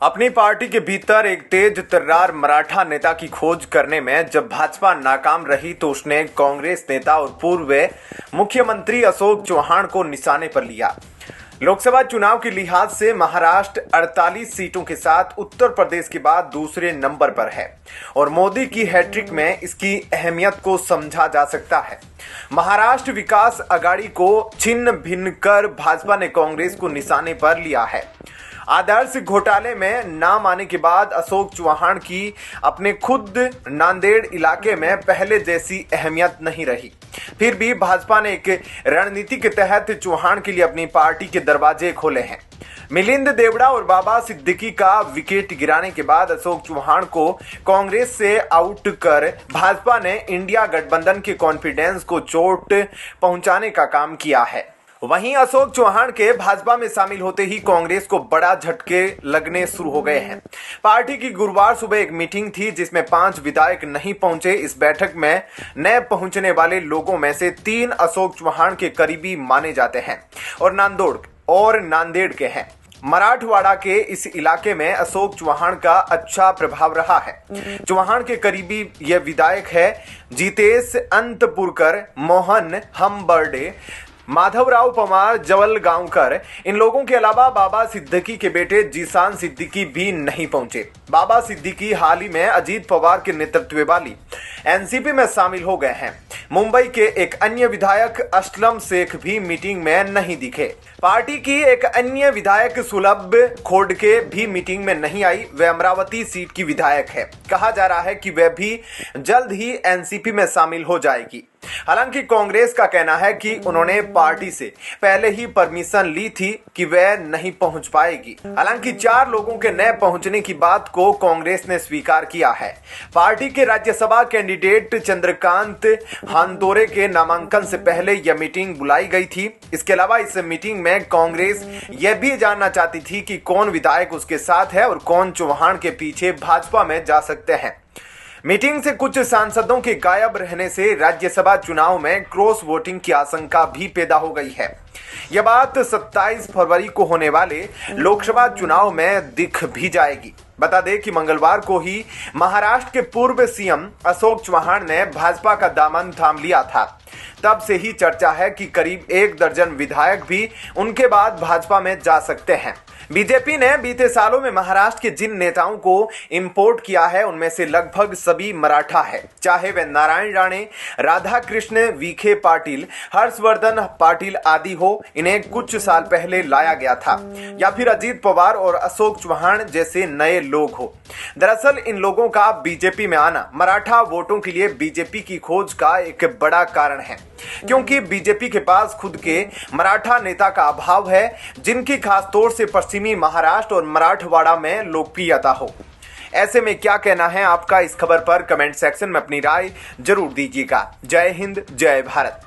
अपनी पार्टी के भीतर एक तेज तर्रार मराठा नेता की खोज करने में जब भाजपा नाकाम रही तो उसने कांग्रेस नेता और पूर्व मुख्यमंत्री अशोक चौहान को निशाने पर लिया। लोकसभा चुनाव के लिहाज से महाराष्ट्र 48 सीटों के साथ उत्तर प्रदेश के बाद दूसरे नंबर पर है और मोदी की हैट्रिक में इसकी अहमियत को समझा जा सकता है। महाराष्ट्र विकास अघाड़ी को छिन्न भिन्न कर भाजपा ने कांग्रेस को निशाने पर लिया है। आदर्श घोटाले में नाम आने के बाद अशोक चौहान की अपने खुद नांदेड़ इलाके में पहले जैसी अहमियत नहीं रही। फिर भी भाजपा ने एक रणनीति के तहत चौहान के लिए अपनी पार्टी के दरवाजे खोले हैं। मिलिंद देवड़ा और बाबा सिद्दीकी का विकेट गिराने के बाद अशोक चौहान को कांग्रेस से आउट कर भाजपा ने इंडिया गठबंधन के कॉन्फिडेंस को चोट पहुंचाने का काम किया है। वहीं अशोक चौहान के भाजपा में शामिल होते ही कांग्रेस को बड़ा झटके लगने शुरू हो गए हैं। पार्टी की गुरुवार सुबह एक मीटिंग थी जिसमें 5 विधायक नहीं पहुंचे। इस बैठक में नए पहुंचने वाले लोगों में से 3 अशोक चौहान के करीबी माने जाते हैं और नांदेड़ के हैं। मराठवाड़ा के इस इलाके में अशोक चौहान का अच्छा प्रभाव रहा है। चौहान के करीबी ये विधायक है जितेश अंतपुरकर, मोहन हम्बर्डे, माधवराव पवार, जवलगांवकर। इन लोगों के अलावा बाबा सिद्दीकी के बेटे जीशान सिद्दीकी भी नहीं पहुंचे। बाबा सिद्दीकी हाल ही में अजीत पवार के नेतृत्व वाली एनसीपी में शामिल हो गए हैं। मुंबई के एक अन्य विधायक असलम शेख भी मीटिंग में नहीं दिखे। पार्टी की एक अन्य विधायक सुलभ खोडके भी मीटिंग में नहीं आई। वे अमरावती सीट की विधायक है। कहा जा रहा है कि वह भी जल्द ही एनसीपी में शामिल हो जाएगी। हालांकि कांग्रेस का कहना है कि उन्होंने पार्टी से पहले ही परमिशन ली थी कि वह नहीं पहुंच पाएगी। हालांकि 4 लोगों के नए पहुंचने की बात को कांग्रेस ने स्वीकार किया है। पार्टी के राज्यसभा कैंडिडेट चंद्रकांत हांदोरे के नामांकन से पहले यह मीटिंग बुलाई गई थी। इसके अलावा इस मीटिंग में कांग्रेस यह भी जानना चाहती थी कि कौन विधायक उसके साथ है और कौन चौहान के पीछे भाजपा में जा सकते हैं। मीटिंग से कुछ सांसदों के गायब रहने से राज्यसभा चुनाव में क्रॉस वोटिंग की आशंका भी पैदा हो गई है। यह बात 27 फरवरी को होने वाले लोकसभा चुनाव में दिख भी जाएगी। बता दें कि मंगलवार को ही महाराष्ट्र के पूर्व सीएम अशोक चौहान ने भाजपा का दामन थाम लिया था। तब से ही चर्चा है कि करीब 1 दर्जन विधायक भी उनके बाद भाजपा में जा सकते हैं। बीजेपी ने बीते सालों में महाराष्ट्र के जिन नेताओं को इंपोर्ट किया है उनमें से लगभग सभी मराठा है। चाहे वे नारायण राणे, राधा कृष्ण विखे पाटिल, हर्षवर्धन पाटिल आदि हो, इन्हें कुछ साल पहले लाया गया था, या फिर अजीत पवार और अशोक चौहान जैसे नए लोग हो। दरअसल इन लोगों का बीजेपी में आना मराठा वोटों के लिए बीजेपी की खोज का एक बड़ा कारण है, क्योंकि बीजेपी के पास खुद के मराठा नेता का अभाव है जिनकी खासतौर से पश्चिमी महाराष्ट्र और मराठवाड़ा में लोकप्रियता हो। ऐसे में क्या कहना है आपका इस खबर पर कमेंट सेक्शन में अपनी राय जरूर दीजिएगा। जय हिंद, जय भारत।